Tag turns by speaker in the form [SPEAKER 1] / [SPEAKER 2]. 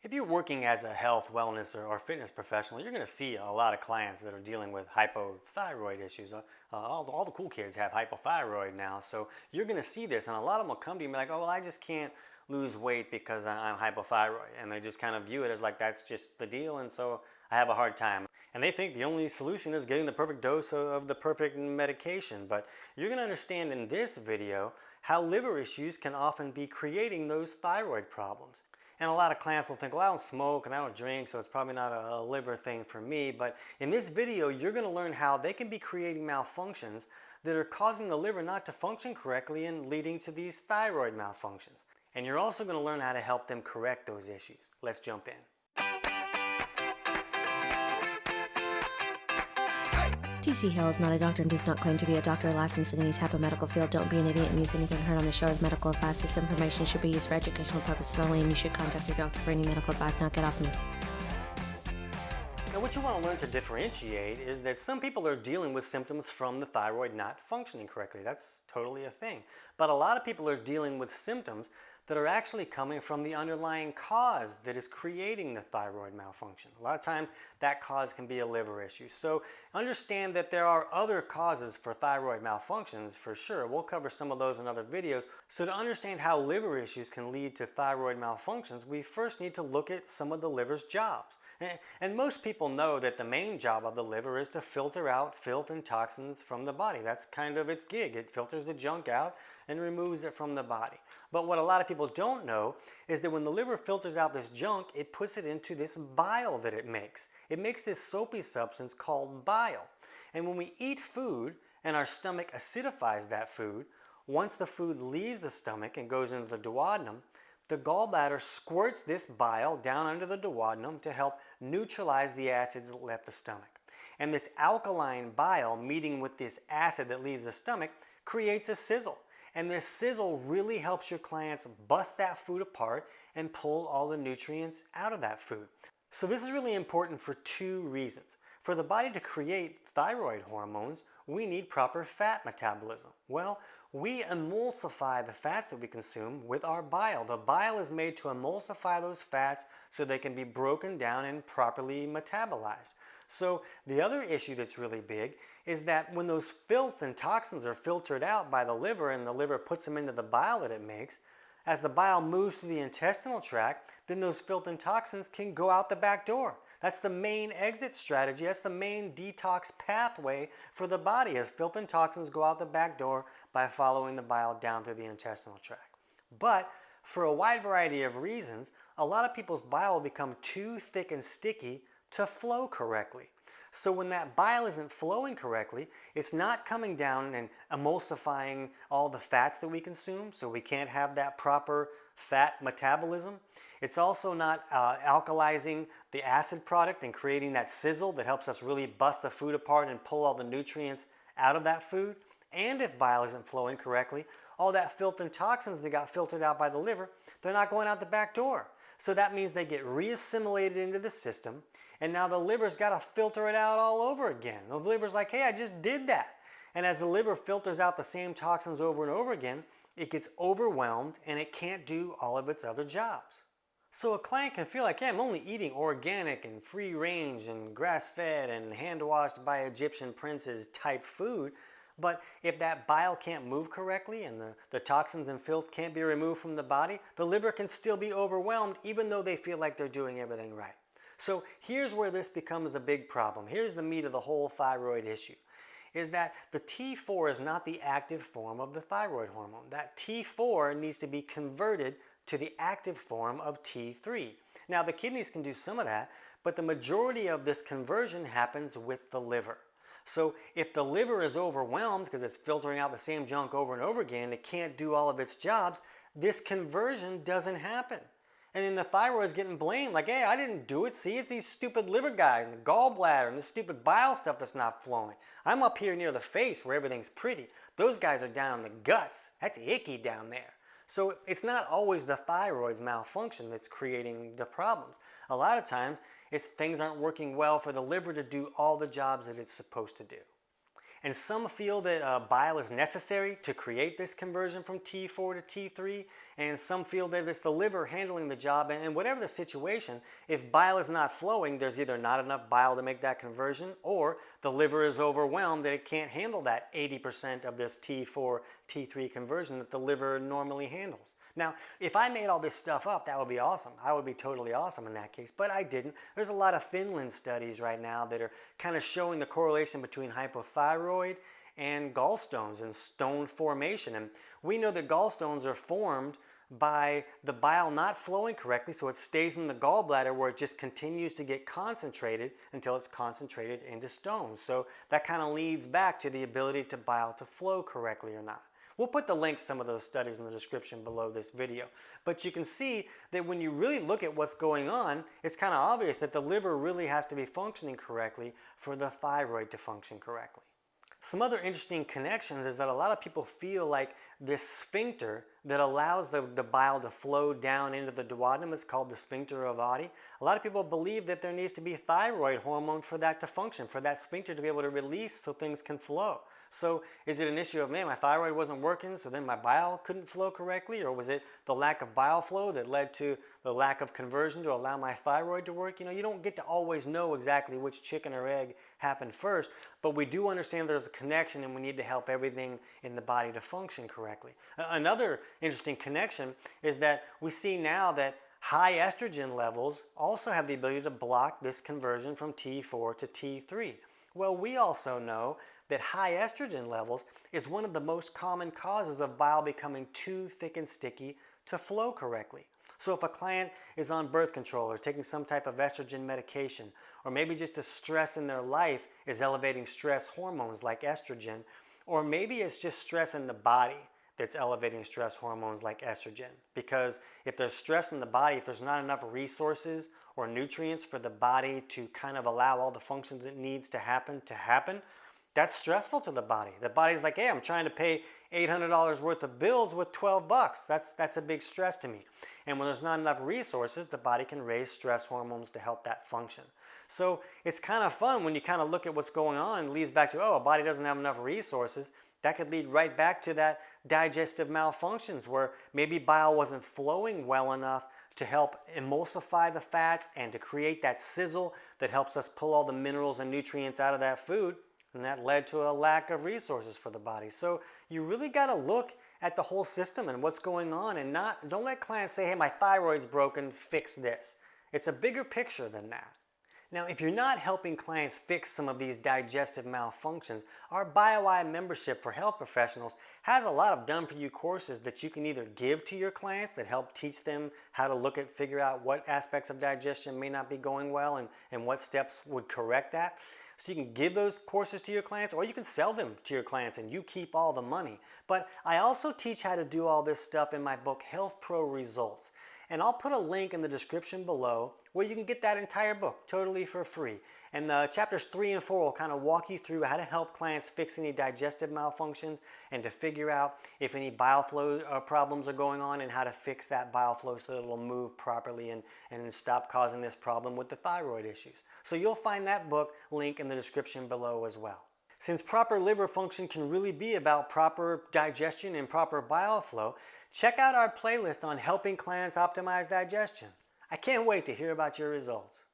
[SPEAKER 1] If you're working as a health, wellness, or fitness professional, you're going to see a lot of clients that are dealing with hypothyroid issues. All the cool kids have hypothyroid now, so you're going to see this, and a lot of them will come to you and be like, oh, well, I just can't lose weight because I'm hypothyroid, and they just kind of view it as like that's just the deal, and so I have a hard time. And they think the only solution is getting the perfect dose of the perfect medication, but you're going to understand in this video how liver issues can often be creating those thyroid problems. And a lot of clients will think, well, I don't smoke and I don't drink, so it's probably not a liver thing for me. But in this video, you're going to learn how they can be creating malfunctions that are causing the liver not to function correctly and leading to these thyroid malfunctions. And you're also going to learn how to help them correct those issues. Let's jump in.
[SPEAKER 2] TC Hale is not a doctor and does not claim to be a doctor or licensed in any type of medical field. Don't be an idiot and use anything heard on the show as medical advice. This information should be used for educational purposes only, and you should contact your doctor for any medical advice. Now get off me.
[SPEAKER 1] Now what you want to learn to differentiate is that some people are dealing with symptoms from the thyroid not functioning correctly. That's totally a thing. But a lot of people are dealing with symptoms that are actually coming from the underlying cause that is creating the thyroid malfunction. A lot of times that cause can be a liver issue. So understand that there are other causes for thyroid malfunctions for sure. We'll cover some of those in other videos. So to understand how liver issues can lead to thyroid malfunctions, we first need to look at some of the liver's jobs. And most people know that the main job of the liver is to filter out filth and toxins from the body. That's kind of its gig. It filters the junk out and removes it from the body. But what a lot of people don't know is that when the liver filters out this junk, it puts it into this bile that it makes. It makes this soapy substance called bile. And when we eat food and our stomach acidifies that food, once the food leaves the stomach and goes into the duodenum, the gallbladder squirts this bile down under the duodenum to help neutralize the acids that left the stomach. And this alkaline bile meeting with this acid that leaves the stomach creates a sizzle. And this sizzle really helps your clients bust that food apart and pull all the nutrients out of that food. So this is really important for two reasons. For the body to create thyroid hormones, we need proper fat metabolism. Well, we emulsify the fats that we consume with our bile. The bile is made to emulsify those fats so they can be broken down and properly metabolized. So the other issue that's really big is that when those filth and toxins are filtered out by the liver and the liver puts them into the bile that it makes, as the bile moves through the intestinal tract, then those filth and toxins can go out the back door. That's the main exit strategy. That's the main detox pathway for the body, as filth and toxins go out the back door by following the bile down through the intestinal tract. But for a wide variety of reasons, a lot of people's bile will become too thick and sticky to flow correctly. So when that bile isn't flowing correctly, it's not coming down and emulsifying all the fats that we consume, so we can't have that proper fat metabolism. It's also not alkalizing the acid product and creating that sizzle that helps us really bust the food apart and pull all the nutrients out of that food. And if bile isn't flowing correctly, all that filth and toxins that got filtered out by the liver, they're not going out the back door. So that means they get reassimilated into the system, and now the liver's got to filter it out all over again. The liver's like, hey, I just did that. And as the liver filters out the same toxins over and over again, it gets overwhelmed and it can't do all of its other jobs. So a client can feel like, hey, I'm only eating organic and free range and grass-fed and hand-washed by Egyptian princes type food, but if that bile can't move correctly and the toxins and filth can't be removed from the body, the liver can still be overwhelmed even though they feel like they're doing everything right. So here's where this becomes a big problem. Here's the meat of the whole thyroid issue, is that the T4 is not the active form of the thyroid hormone. That T4 needs to be converted to the active form of T3. Now the kidneys can do some of that, but the majority of this conversion happens with the liver. So if the liver is overwhelmed because it's filtering out the same junk over and over again and it can't do all of its jobs, this conversion doesn't happen. And then the thyroid is getting blamed, like, hey, I didn't do it. See, it's these stupid liver guys and the gallbladder and the stupid bile stuff that's not flowing. I'm up here near the face where everything's pretty. Those guys are down in the guts. That's icky down there. So it's not always the thyroid's malfunction that's creating the problems. A lot of times, things aren't working well for the liver to do all the jobs that it's supposed to do. And some feel that bile is necessary to create this conversion from T4 to T3, and some feel that it's the liver handling the job. And whatever the situation, if bile is not flowing, there's either not enough bile to make that conversion, or the liver is overwhelmed that it can't handle that 80% of this T4, T3 conversion that the liver normally handles. Now, if I made all this stuff up, that would be awesome. I would be totally awesome in that case, but I didn't. There's a lot of Finland studies right now that are kind of showing the correlation between hypothyroid and gallstones and stone formation. And we know that gallstones are formed by the bile not flowing correctly, so it stays in the gallbladder where it just continues to get concentrated until it's concentrated into stones. So that kind of leads back to the ability to bile to flow correctly or not. We'll put the link to some of those studies in the description below this video. But you can see that when you really look at what's going on, it's kind of obvious that the liver really has to be functioning correctly for the thyroid to function correctly. Some other interesting connections is that a lot of people feel like this sphincter that allows the bile to flow down into the duodenum is called the sphincter of Oddi. A lot of people believe that there needs to be thyroid hormone for that to function, for that sphincter to be able to release so things can flow. So is it an issue of, man, my thyroid wasn't working, so then my bile couldn't flow correctly? Or was it the lack of bile flow that led to the lack of conversion to allow my thyroid to work? You know, you don't get to always know exactly which chicken or egg happened first, but we do understand there's a connection and we need to help everything in the body to function correctly. Another interesting connection is that we see now that high estrogen levels also have the ability to block this conversion from T4 to T3. Well, we also know that high estrogen levels is one of the most common causes of bile becoming too thick and sticky to flow correctly. So if a client is on birth control or taking some type of estrogen medication, or maybe just the stress in their life is elevating stress hormones like estrogen, or maybe it's just stress in the body that's elevating stress hormones like estrogen. Because if there's stress in the body, if there's not enough resources or nutrients for the body to kind of allow all the functions it needs to happen, that's stressful to the body. The body's like, hey, I'm trying to pay $800 worth of bills with 12 bucks. That's a big stress to me. And when there's not enough resources, the body can raise stress hormones to help that function. So it's kind of fun when you kind of look at what's going on and it leads back to, oh, a body doesn't have enough resources. That could lead right back to that digestive malfunctions where maybe bile wasn't flowing well enough to help emulsify the fats and to create that sizzle that helps us pull all the minerals and nutrients out of that food. And that led to a lack of resources for the body. So you really got to look at the whole system and what's going on, and don't let clients say, hey, my thyroid's broken, fix this. It's a bigger picture than that. Now, if you're not helping clients fix some of these digestive malfunctions, our Bio-I membership for health professionals has a lot of done-for-you courses that you can either give to your clients that help teach them how to figure out what aspects of digestion may not be going well and what steps would correct that. So you can give those courses to your clients, or you can sell them to your clients and you keep all the money. But I also teach how to do all this stuff in my book, Health Pro Results. And I'll put a link in the description below where you can get that entire book totally for free. And chapters 3 and 4 will kind of walk you through how to help clients fix any digestive malfunctions and to figure out if any bile flow problems are going on and how to fix that bile flow so that it'll move properly and stop causing this problem with the thyroid issues. So you'll find that book link in the description below as well. Since proper liver function can really be about proper digestion and proper bile flow, check out our playlist on helping clients optimize digestion. I can't wait to hear about your results.